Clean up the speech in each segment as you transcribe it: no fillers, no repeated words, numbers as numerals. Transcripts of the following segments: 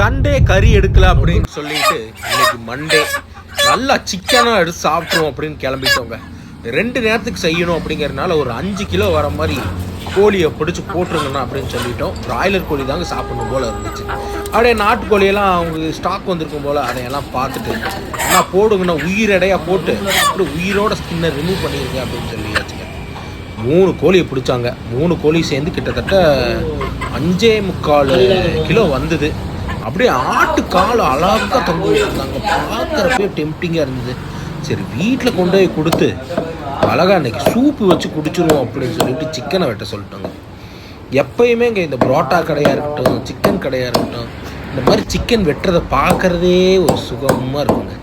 Sunday கறி எடுக்கல அப்படின்னு சொல்லிட்டு இன்னைக்கு மண்டே நல்லா சிக்கனாக எடுத்து சாப்பிட்ருவோம் அப்படின்னு கிளம்பிட்டோங்க. 2 நேரத்துக்கு செய்யணும் அப்படிங்கிறதுனால ஒரு 5 கிலோ வர மாதிரி கோழியை பிடிச்சி போட்டுருங்கண்ணா அப்படின்னு சொல்லிட்டோம். பிராய்லர் கோழி தாங்க சாப்பிடணும் போல் இருந்துச்சு. அப்படியே நாட்டுக்கோழியெல்லாம் அவங்களுக்கு ஸ்டாக் வந்திருக்கும் போல் அதையெல்லாம் பார்த்துட்டு ஆனால் போடுங்கண்ணா உயிரடையாக போட்டு அப்படி உயிரோட ஸ்கின்னை ரிமூவ் பண்ணிடுங்க அப்படின்னு சொல்லியாச்சுங்க. 3 கோழியை பிடிச்சாங்க. 3 கோழி சேர்ந்து கிட்டத்தட்ட 5.25 கிலோ வந்தது. அப்படியே ஆட்டு கால் அழகாக தொங்க வச்சுருந்தாங்க. பார்க்குறப்பே டெம்டிங்காக இருந்தது. சரி வீட்டில் கொண்டு போய் கொடுத்து அழகாக அன்றைக்கி சூப்பு வச்சு குடிச்சிருவோம் அப்படின்னு சொல்லிட்டு சிக்கனை வெட்ட சொல்லிட்டாங்க. எப்பயுமே இங்கே இந்த புரோட்டா கடையாக இருக்கட்டும், சிக்கன் கடையாக இருக்கட்டும், இந்த மாதிரி சிக்கன் வெட்டுறதை பார்க்குறதே ஒரு சுகமாக இருக்குங்க.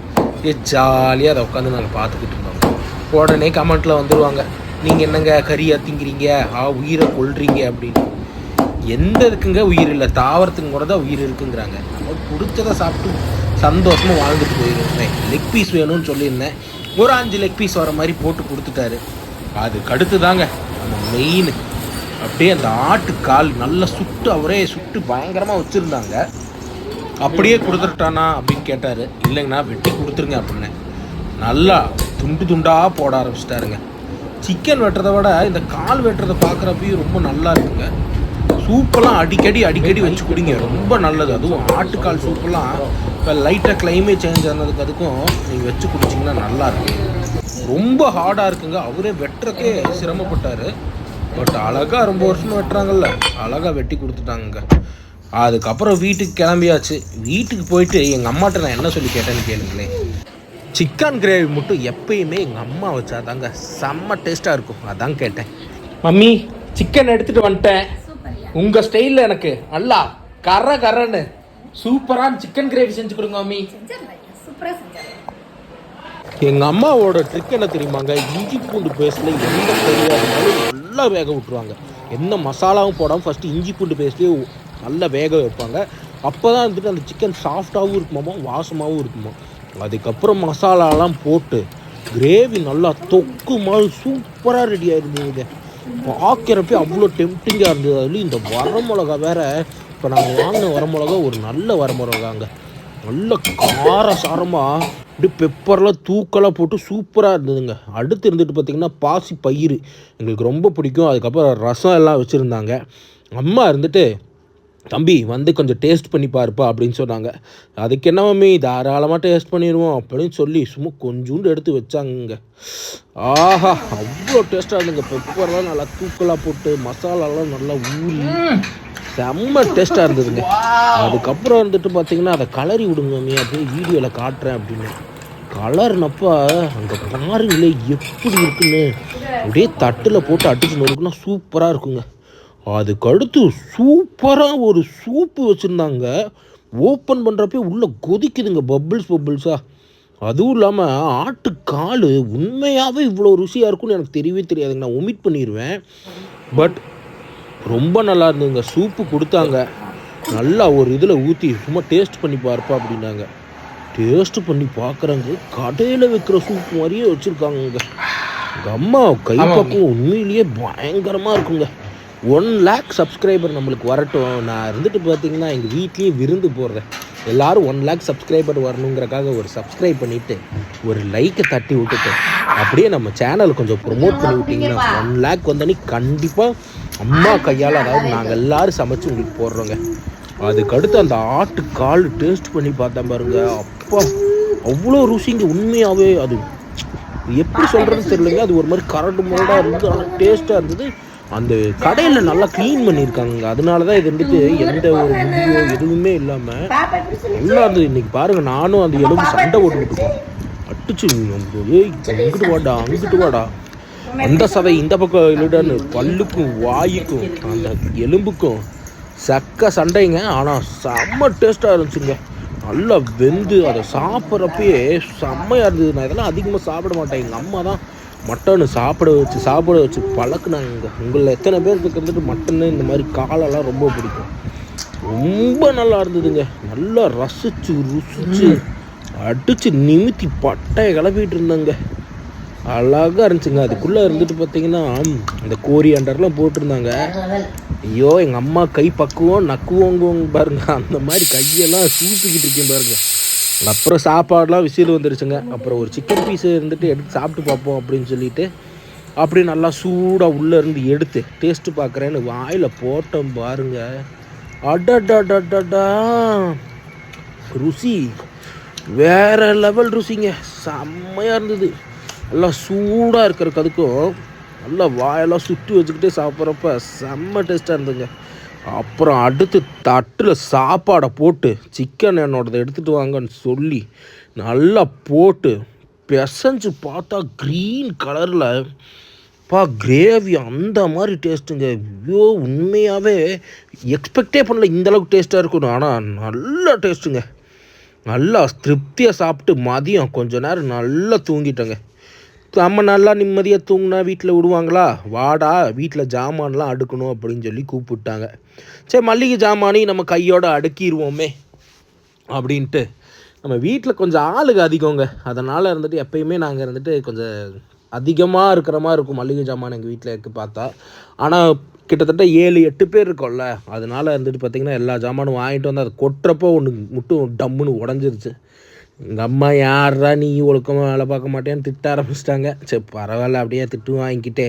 ஜாலியாக அதை உட்காந்து நாங்கள் பார்த்துக்கிட்டு இருந்தோங்க. உடனே கமெண்ட்டில் வந்துடுவாங்க, நீங்கள் என்னங்க கறியாக திங்கிறீங்க, உயிரை கொள்றீங்க அப்படின்னு. எந்த இருக்குங்க உயிர் இல்லை, தாவரத்துக்கு கூட தான் உயிர் இருக்குங்கிறாங்க. நம்ம பிடிச்சதை சாப்பிட்டு சந்தோஷமாக வாழ்ந்துட்டு போயிருந்தேன். லெக் பீஸ் வேணும்னு சொல்லியிருந்தேன். ஒரு 5 லெக் பீஸ் வர மாதிரி போட்டு கொடுத்துட்டாரு. அதுக்கு அடுத்து தாங்க நம்ம மெயின். அப்படியே அந்த ஆட்டு கால் நல்லா சுட்டு அவரே சுட்டு பயங்கரமாக வச்சுருந்தாங்க. அப்படியே கொடுத்துட்டானா அப்படின்னு கேட்டார். இல்லைங்கண்ணா வெட்டி கொடுத்துருங்க அப்படின்னேன். நல்லா துண்டு துண்டாக போட ஆரம்பிச்சிட்டாருங்க. சிக்கன் வெட்டுறதை விட இந்த கால் வெட்டுறதை பார்க்குறப்பையும் ரொம்ப நல்லா இருக்குங்க. சூப்பெல்லாம் அடிக்கடி வச்சு குடிங்க, ரொம்ப நல்லது. அதுவும் ஆட்டுக்கால் சூப்பெல்லாம் இப்போ லைட்டாக கிளைமேட் சேஞ்ச் ஆனதுக்கு அதுக்கும் நீங்கள் வச்சு குடிச்சிங்கன்னா நல்லாயிருக்கு. ரொம்ப ஹார்டாக இருக்குங்க. அவரே வெட்டுறக்கே சிரமப்பட்டார். பட் அழகாக ரொம்ப வருஷமாக வெட்டுறாங்கல்ல, அழகாக வெட்டி கொடுத்துட்டாங்க. அதுக்கப்புறம் வீட்டுக்கு கிளம்பியாச்சு. வீட்டுக்கு போயிட்டு எங்கள் அம்மாட்ட நான் என்ன சொல்லி கேட்டேன்னு கேளுங்களேன். சிக்கன் கிரேவி மட்டும் எப்பயுமே எங்கள் அம்மா வச்சா தாங்க செம்ம டேஸ்ட்டாக இருக்கும். அதான் கேட்டேன். மம்மி சிக்கன் எடுத்துகிட்டு வந்துட்டேன், உங்கள் ஸ்டைலில் எனக்கு நல்லா கரன்னு சூப்பரான சிக்கன் கிரேவி செஞ்சு கொடுங்க மம்மி. எங்கள் அம்மாவோட ட்ரிக் என்ன தெரியுமாங்க, இஞ்சி பூண்டு பேஸ்ட்டில் எந்த கறியாக இருந்தாலும் நல்லா வேக விட்டுருவாங்க. எந்த மசாலாவும் போடாமல் ஃபஸ்ட்டு இஞ்சி பூண்டு பேஸ்ட்லேயே நல்லா வேக வைப்பாங்க. அப்போ தான் வந்துட்டு அந்த சிக்கன் சாஃப்டாகவும் இருக்குமாமா, வாசமாகவும் இருக்குமா. அதுக்கப்புறம் மசாலாலாம் போட்டு கிரேவி நல்லா தொக்கு மாதிரி சூப்பராக ரெடி ஆகிருந்ததுங்க. பார்க்குறப்பே அவ்வளோ டெம்டிங்காக இருந்தது. அதுலேயும் இந்த வரமிளகா வேறு, இப்போ நாங்கள் வாங்கின வரமிளகா ஒரு நல்ல வரமிளகாங்க, நல்ல காரசாரமாக இப்படி பெப்பர்லாம் தூக்கலாக போட்டு சூப்பராக இருந்ததுங்க. அடுத்து இருந்துட்டு பார்த்திங்கன்னா பாசி பயிறு எங்களுக்கு ரொம்ப பிடிக்கும். அதுக்கப்புறம் ரசம் எல்லாம் வச்சுருந்தாங்க. அம்மா இருந்துட்டு தம்பி வந்து கொஞ்சம் டேஸ்ட் பண்ணி பாருப்பா அப்படின்னு சொன்னாங்க. அதுக்கு என்ன மம்மி தாராளமாக டேஸ்ட் பண்ணிடுவோம் அப்படின்னு சொல்லி சும்மா கொஞ்சோண்டு எடுத்து வச்சாங்க. ஆஹா அவ்வளோ டேஸ்ட்டாக இருந்துங்க. பெப்பர்லாம் நல்லா தூக்கலாக போட்டு மசாலாலாம் நல்லா ஊறி செம்ம டேஸ்ட்டாக இருந்ததுங்க. அதுக்கப்புறம் வந்துட்டு பார்த்திங்கன்னா அதை கலரி விடுங்க மம்மி அப்படின்னு வீடியோவில் காட்டுறேன் அப்படின்னு. கலர்னப்போ அங்கே பாருங்களே எப்படி இருக்குன்னு. அப்படியே தட்டில் போட்டு அடிச்சு நொறுக்குன்னா சூப்பராக இருக்குங்க. அதுக்கடுத்து சூப்பராக ஒரு சூப்பு வச்சுருந்தாங்க. ஓப்பன் பண்ணுறப்பே உள்ளே கொதிக்குதுங்க, பபிள்ஸாக. அதுவும் இல்லாமல் ஆட்டுக்கால் உண்மையாகவே இவ்வளோ ருசியாக இருக்குன்னு எனக்கு தெரியவே தெரியாதுங்க. நான் ஒமிட் பண்ணிடுவேன். பட் ரொம்ப நல்லா இருந்ததுங்க. சூப்பு கொடுத்தாங்க. நல்லா ஒரு இதில் ஊற்றி சும்மா டேஸ்ட் பண்ணி பார்ப்பா அப்படின்னாங்க. டேஸ்ட்டு பண்ணி பார்க்குறாங்க. கடையில் வைக்கிற சூப்பு மாதிரியே வச்சுருக்காங்க. எங்கள் அம்மா கைப்பக்கம் உண்மையிலேயே பயங்கரமாக இருக்குங்க. 1 lakh சப்ஸ்கிரைபர் நம்மளுக்கு வரட்டும். நான் இருந்துட்டு பார்த்தீங்கன்னா எங்கள் வீட்லேயே விருந்து போடுறேன். எல்லோரும் 1 lakh சப்ஸ்கிரைபர் வரணுங்கிறக்காக ஒரு சப்ஸ்கிரைப் பண்ணிவிட்டு ஒரு லைக்கை தட்டி விட்டுட்டு அப்படியே நம்ம சேனலை கொஞ்சம் ப்ரொமோட் பண்ணி விட்டிங்கன்னா 1 lakh வந்தோடனே கண்டிப்பாக அம்மா கையால், அதாவது நாங்கள் எல்லோரும் சமைச்சு உங்களுக்கு போடுறோங்க. அதுக்கடுத்து அந்த ஆட்டு கால் டேஸ்ட் பண்ணி பார்த்தேன் பாருங்க. அப்பா அவ்வளோ ருசிங்க. உண்மையாகவே அது எப்படி சொல்கிறதுன்னு தெரியலங்க. அது ஒரு மாதிரி கரடு முரடாக இருந்தது, ஆனால் டேஸ்ட்டாக இருந்தது. அந்த கடையில் நல்லா க்ளீன் பண்ணியிருக்காங்க. அதனால தான் இது வந்துட்டு எந்த ஒரு முடியோ எதுவுமே இல்லாமல் நல்லா இருந்தது. இன்றைக்கி பாருங்கள், நானும் அந்த எலும்பு சண்டை போட்டுக்கிட்டுருக்கோம். அடிச்சு இங்கிட்டு வாடா அங்கிட்டு வாடா, அந்த சதை இந்த பக்கம் இல்லைடான்னு பல்லுக்கும் வாய்க்கும் அந்த எலும்புக்கும் சக்க சண்டைங்க. ஆனால் செம்ம டேஸ்ட்டாக இருந்துச்சுங்க. நல்லா வெந்து அதை சாப்பிட்றப்பயே செம்மையாக இருந்தது. நான் இதெல்லாம் அதிகமாக சாப்பிட மாட்டேன். எங்கள் அம்மா தான் மட்டனு சாப்பிட வச்சு பழக்குனாங்க. உங்களில் எத்தனை பேருக்கு வந்துட்டு மட்டனு இந்த மாதிரி காலெல்லாம் ரொம்ப பிடிக்கும். ரொம்ப நல்லா இருந்ததுங்க. நல்லா ரசித்து ருசித்து அடித்து நிமித்தி பட்டையை கிளப்பிட்டு இருந்தாங்க. அழகாக இருந்துச்சுங்க. அதுக்குள்ளே இருந்துட்டு பார்த்தீங்கன்னா இந்த கோரியாண்டர்லாம் போட்டிருந்தாங்க. ஐயோ எங்கள் அம்மா கை பக்குவோம் நக்குவோங்க பாருங்க, அந்த மாதிரி கையெல்லாம் சூப்பிக்கிட்டு இருக்கேன் பாருங்க. அப்புறம் சாப்பாடெலாம் விசில் வந்துருச்சுங்க. அப்புறம் ஒரு சிக்கன் பீஸு இருந்துட்டு எடுத்து சாப்பிட்டு பார்ப்போம் அப்படின்னு சொல்லிட்டு அப்படி நல்லா சூடாக உள்ளேருந்து எடுத்து டேஸ்ட்டு பார்க்குறேன்னு வாயில் போட்டோம் பாருங்க. அடடடடடா, ருசி வேறு லெவல் ருசிங்க, செம்மையாக இருந்தது. நல்லா சூடாக இருக்கிறதுக்கு அதுக்கும் நல்லா வாயெல்லாம் சுற்றி வச்சுக்கிட்டே சாப்பிட்றப்ப செம்ம டேஸ்ட்டாக இருந்துங்க. அப்புறம் அடுத்து தட்டில் சாப்பாடை போட்டு சிக்கன் என்னோடதை எடுத்துகிட்டு வாங்கன்னு சொல்லி நல்லா போட்டு பிசைஞ்சு பார்த்தா க்ரீன் கலரில் கிரேவி அந்த மாதிரி டேஸ்ட்டுங்க. ஐயோ உண்மையாகவே எக்ஸ்பெக்டே பண்ணல இந்தளவுக்கு டேஸ்ட்டாக இருக்கணும். ஆனால் நல்ல டேஸ்ட்டுங்க. நல்லா திருப்தியாக சாப்பிட்டு மதியம் கொஞ்ச நேரம் நல்லா தூங்கிட்டேங்க. நம்ம நல்லா நிம்மதியாக தூங்கினா வீட்டில் விடுவாங்களா? வாடா வீட்டில் ஜாமான்லாம் அடுக்கணும் அப்படின்னு சொல்லி கூப்பிட்டாங்க. சரி மல்லிகை ஜாமானையும் நம்ம கையோடு அடுக்கிடுவோமே அப்படின்ட்டு. நம்ம வீட்டில் கொஞ்சம் ஆளுங்க அதிகங்க, அதனால் இருந்துட்டு எப்பயுமே நாங்கள் இருந்துட்டு கொஞ்சம் அதிகமாக இருக்கிற மாதிரி இருக்கும் மல்லிகை ஜாமான் எங்கள் வீட்டில் இருக்குது பார்த்தா. ஆனால் கிட்டத்தட்ட 7-8 பேர் இருக்கோம்ல, அதனால் இருந்துட்டு பார்த்திங்கன்னா எல்லா ஜாமானும் வாங்கிட்டு வந்து அதை கொட்டுறப்போ ஒன்று மட்டும் டம்முன்னு உடஞ்சிருச்சு. எங்கள் அம்மா யாரா நீ ஒழுக்கமாக வேலை பார்க்க மாட்டேன்னு திட்ட ஆரம்பிச்சிட்டாங்க. சரி பரவாயில்ல அப்படியே திட்டு வாங்கிக்கிட்டே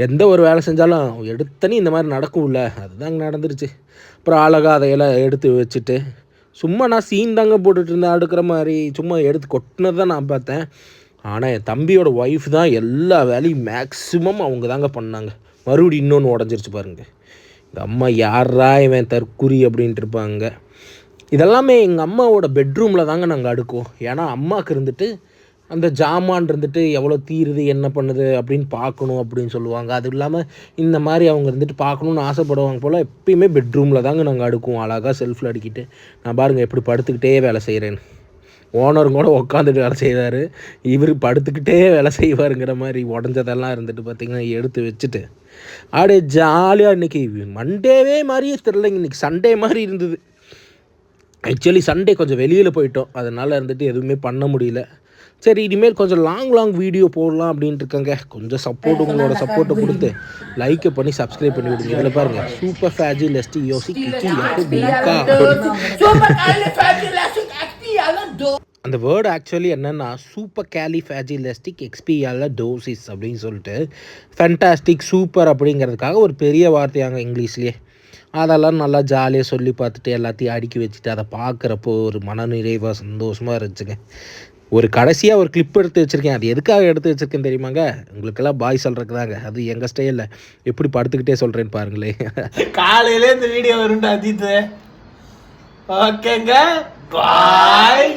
எந்த ஒரு வேலை செஞ்சாலும் எடுத்தனே இந்த மாதிரி நடக்கும்ல, அதுதாங்க நடந்துருச்சு. அப்புறம் அழகாக அதையெல்லாம் எடுத்து வச்சுட்டு சும்மா நான் சீன் தாங்க போட்டுட்டு இருந்தேன் அடுக்கிற மாதிரி, சும்மா எடுத்து கொட்டினது தான் நான் பார்த்தேன். ஆனால் என் தம்பியோட ஒய்ஃப் தான் எல்லா வேலையும் மேக்ஸிமம் அவங்க தாங்க பண்ணாங்க. மறுபடியும் இன்னொன்று உடஞ்சிருச்சு பாருங்கள். எங்கள் அம்மா யாரா இவன் தற்குறி அப்படின்ட்டு இருப்பாங்க. இதெல்லாமே எங்கள் அம்மாவோட பெட்ரூமில் தாங்க நாங்கள் அடுக்குவோம். ஏன்னா அம்மாவுக்கு இருந்துட்டு அந்த ஜாமான் இருந்துட்டு எவ்வளோ தீருது என்ன பண்ணுது அப்படின்னு பார்க்கணும் அப்படின்னு சொல்லுவாங்க. அது இல்லாமல் இந்த மாதிரி அவங்க இருந்துட்டு பார்க்கணுன்னு ஆசைப்படுவாங்க போல். எப்பயுமே பெட்ரூமில் தாங்க நாங்கள் அடுக்குவோம். அழகாக செல்ஃபில் அடிக்கிட்டு நான் பாருங்கள் எப்படி படுத்துக்கிட்டே வேலை செய்கிறேன்னு. ஓனரும் கூட உட்காந்துட்டு வேலை செய்கிறாரு, இவர் படுத்துக்கிட்டே வேலை செய்வாருங்கிற மாதிரி உடஞ்சதெல்லாம் இருந்துட்டு பார்த்திங்கன்னா எடுத்து வச்சுட்டு அப்படியே ஜாலியாக இன்றைக்கி மண்டேவே மாதிரியே தெரிலங்க. இன்றைக்கி சண்டே மாதிரி இருந்தது. ஆக்சுவலி சண்டே கொஞ்சம் வெளியில் போயிட்டோம், அதனால் இருந்துட்டு எதுவுமே பண்ண முடியல. சரி இனிமேல் கொஞ்சம் லாங் வீடியோ போடலாம் அப்படின்ட்டு இருக்கேங்க. கொஞ்சம் சப்போர்ட் உங்களோட சப்போர்ட்டை கொடுத்து லைக்கை பண்ணி சப்ஸ்கிரைப் பண்ணி விடுங்க. இதில் பாருங்கள் சூப்பர் ஃபேஜிலஸ்டிக் யோசி கிக்கி அந்த வேர்டு ஆக்சுவலி என்னென்னா சூப்பர் கேலிஃபேஜிலஸ்டிக் எக்ஸ்பியாலடோசிஸ் அப்படின்னு சொல்லிட்டு ஃபேண்டாஸ்டிக் சூப்பர் அப்படிங்கிறதுக்காக ஒரு பெரிய வார்த்தையாங்க இங்கிலீஷ்லேயே. அதெல்லாம் நல்லா ஜாலியாக சொல்லி பார்த்துட்டு எல்லாத்தையும் அடுக்கி வச்சுட்டு அதை பார்க்குறப்போ ஒரு மனநிறைவாக சந்தோஷமாக இருந்துச்சுங்க. ஒரு கடைசியாக ஒரு கிளிப் எடுத்து வச்சுருக்கேன். அது எதுக்காக எடுத்து வச்சுருக்கேன் தெரியுமாங்க? உங்களுக்கெல்லாம் பாய் சொல்கிறதுக்கு தாங்க. அது எங்கள் ஸ்டைலில் எப்படி படுத்துக்கிட்டே சொல்கிறேன்னு பாருங்களேன். காலையிலே இந்த வீடியோ வரும்டா அஜித். ஓகேங்க பாய்.